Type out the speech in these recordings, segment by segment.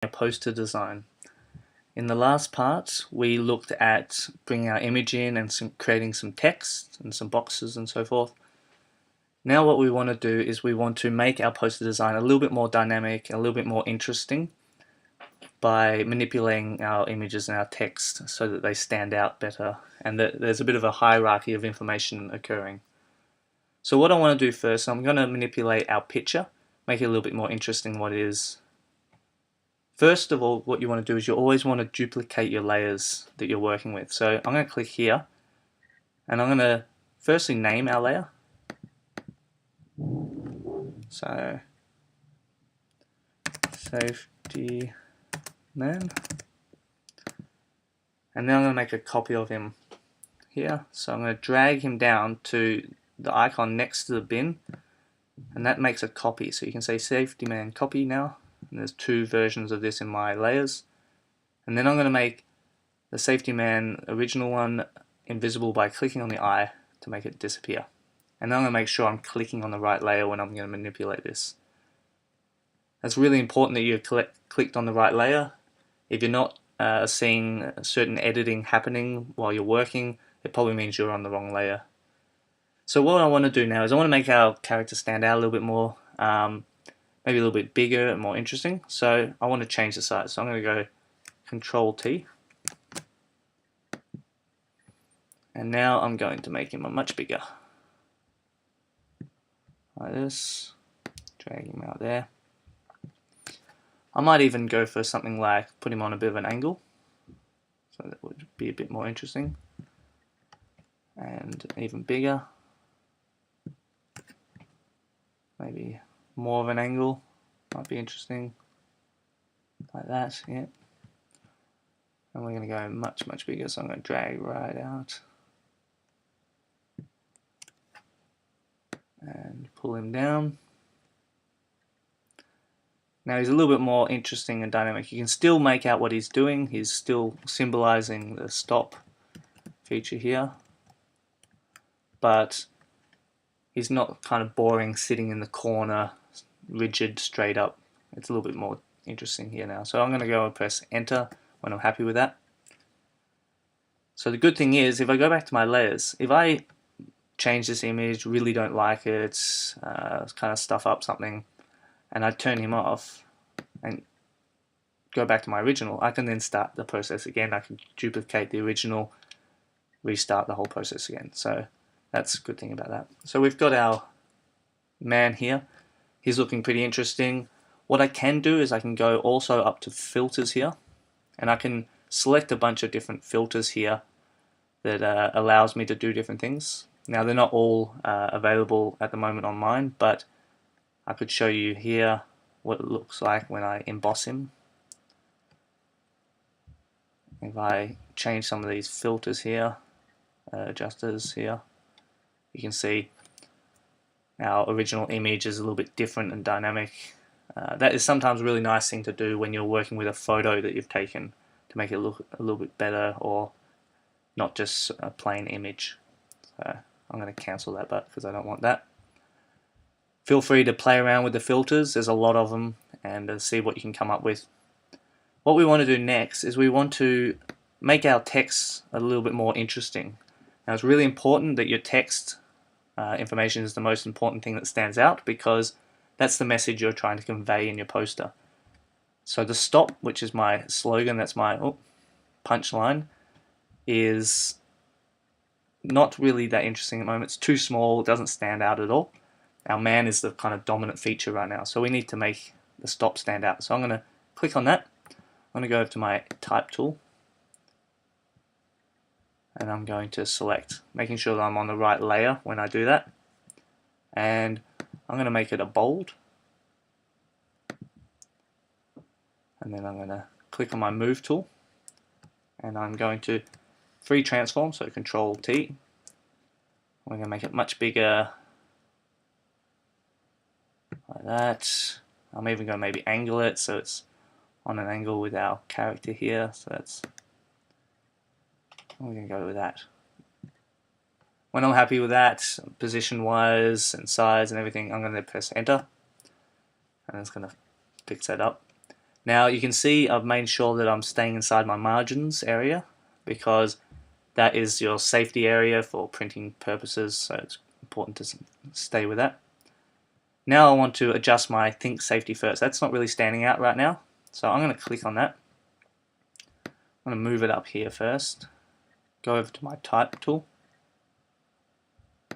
a poster design. In the last part, we looked at bringing our image in and creating some text and some boxes and so forth. Now what we want to do is we want to make our poster design a little bit more dynamic, a little bit more interesting by manipulating our images and our text so that they stand out better and that there's a bit of a hierarchy of information occurring. So what I want to do first, I'm going to manipulate our picture, make it a little bit more interesting than what it is. First of all, what you want to do is you always want to duplicate your layers that you're working with. So I'm going to click here and I'm going to firstly name our layer. So safety man, and then I'm going to make a copy of him here. So I'm going to drag him down to the icon next to the bin, and that makes a copy. So you can say safety man copy now, and there's two versions of this in my layers. And then I'm going to make the safety man original one invisible by clicking on the eye to make it disappear. And then I'm going to make sure I'm clicking on the right layer when I'm going to manipulate this. It's really important that you clicked on the right layer. If you're not seeing certain editing happening while you're working, it probably means you're on the wrong layer. So what I want to do now is I want to make our character stand out a little bit more, maybe a little bit bigger and more interesting. So I want to change the size. So I'm going to go Control T. And now I'm going to make him a much bigger. Like this. Drag him out there. I might even go for something like put him on a bit of an angle. So that would be a bit more interesting. And even bigger. Maybe more of an angle. Might be interesting. Like that, yeah. And we're going to go much, much bigger, so I'm going to drag right out. And pull him down. Now he's a little bit more interesting and dynamic. You can still make out what he's doing. He's still symbolizing the stop feature here. But he's not kind of boring, sitting in the corner, rigid, straight up. It's a little bit more interesting here now. So I'm going to go and press enter when I'm happy with that. So the good thing is, if I go back to my layers, if I change this image, really don't like it, kind of stuff up something, and I turn him off and go back to my original, I can then start the process again. I can duplicate the original, restart the whole process again. So that's a good thing about that. So we've got our man here. He's looking pretty interesting. What I can do is I can go also up to filters here, and I can select a bunch of different filters here that allows me to do different things. Now they're not all available at the moment on mine, but I could show you here what it looks like when I emboss him. If I change some of these filters here, adjusters here, you can see our original image is a little bit different and dynamic. That is sometimes a really nice thing to do when you're working with a photo that you've taken to make it look a little bit better, or not just a plain image. So I'm going to cancel that button because I don't want that. Feel free to play around with the filters, there's a lot of them, and see what you can come up with. What we want to do next is we want to make our text a little bit more interesting. Now it's really important that your text information is the most important thing that stands out, because that's the message you're trying to convey in your poster. So the stop, which is my slogan, that's my punchline, is not really that interesting at the moment. It's too small, it doesn't stand out at all. Our man is the kind of dominant feature right now, so we need to make the stop stand out. So I'm going to click on that. I'm going to go over to my type tool, and I'm going to select, making sure that I'm on the right layer when I do that. And I'm going to make it a bold. And then I'm going to click on my move tool, and I'm going to free transform, so Control T. We're going to make it much bigger, like that. I'm even going to maybe angle it so it's on an angle with our character here. So that's, we're going to go with that. When I'm happy with that, position wise and size and everything, I'm going to press enter, and it's going to fix that up. Now you can see I've made sure that I'm staying inside my margins area, because that is your safety area for printing purposes, so it's important to stay with that. Now I want to adjust my Think Safety First. That's not really standing out right now, so I'm going to click on that. I'm going to move it up here first, go over to my Type tool,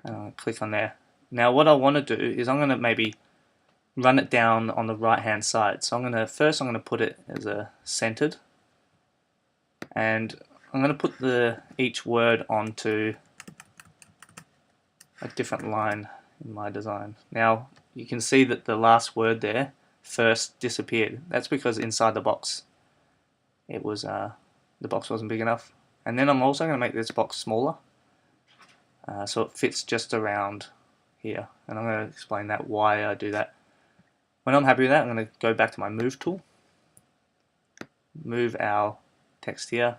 and I'll click on there. Now what I want to do is I'm going to maybe run it down on the right hand side. So I'm going to put it as a centered, and I'm going to put each word onto a different line in my design. Now you can see that the last word there, first, disappeared. That's because inside the box it was the box wasn't big enough. And then I'm also going to make this box smaller, so it fits just around here, and I'm going to explain that why I do that. When I'm happy with that, I'm going to go back to my Move tool, move our text here,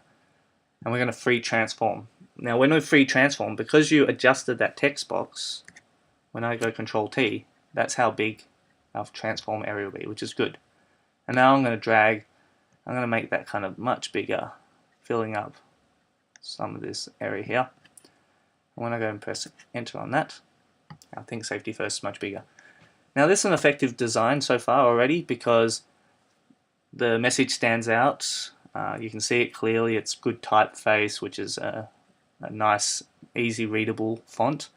and we're going to free transform. Now when we free transform, because you adjusted that text box, when I go Control T, that's how big our transform area will be, which is good. And now I'm going to drag, I'm going to make that kind of much bigger, filling up some of this area here. And when I go and press enter on that, I think Safety First is much bigger. Now this is an effective design so far already, because the message stands out. You can see it clearly. It's good typeface, which is a nice, easy readable font,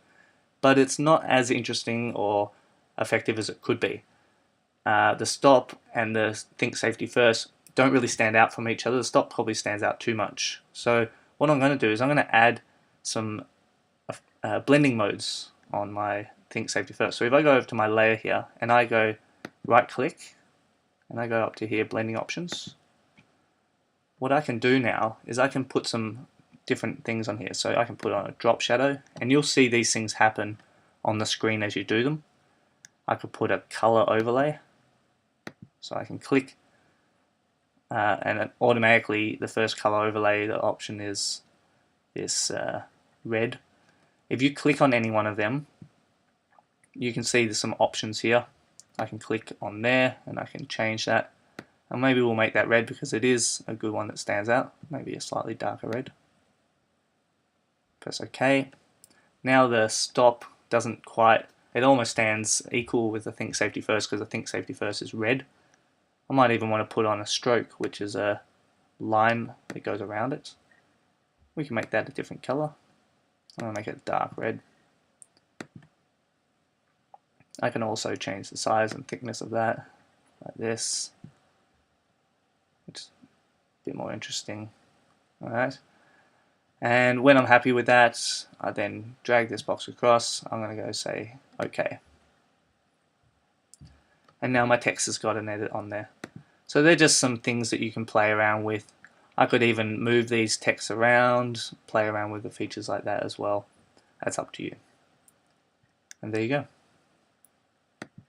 but it's not as interesting or effective as it could be. The stop and the Think Safety First don't really stand out from each other. The stop probably stands out too much. So what I'm going to do is I'm going to add some blending modes on my Think Safety First. So if I go over to my layer here and I go right click and I go up to here, blending options, what I can do now is I can put some different things on here. So I can put on a drop shadow, and you'll see these things happen on the screen as you do them. I could put a color overlay, so I can click and it automatically the first color overlay, the option is this red. If you click on any one of them, you can see there's some options here. I can click on there and I can change that, and maybe we'll make that red because it is a good one that stands out, maybe a slightly darker red. Press OK. Now the stop doesn't quite, it almost stands equal with the Think Safety First, because the Think Safety First is red. I might even want to put on a stroke, which is a line that goes around it. We can make that a different color. I'm going to make it dark red. I can also change the size and thickness of that, like this. It's a bit more interesting. Alright. And when I'm happy with that, I then drag this box across. I'm going to go say OK. And now my text has got an edit on there. So they're just some things that you can play around with. I could even move these texts around, play around with the features like that as well. That's up to you. And there you go.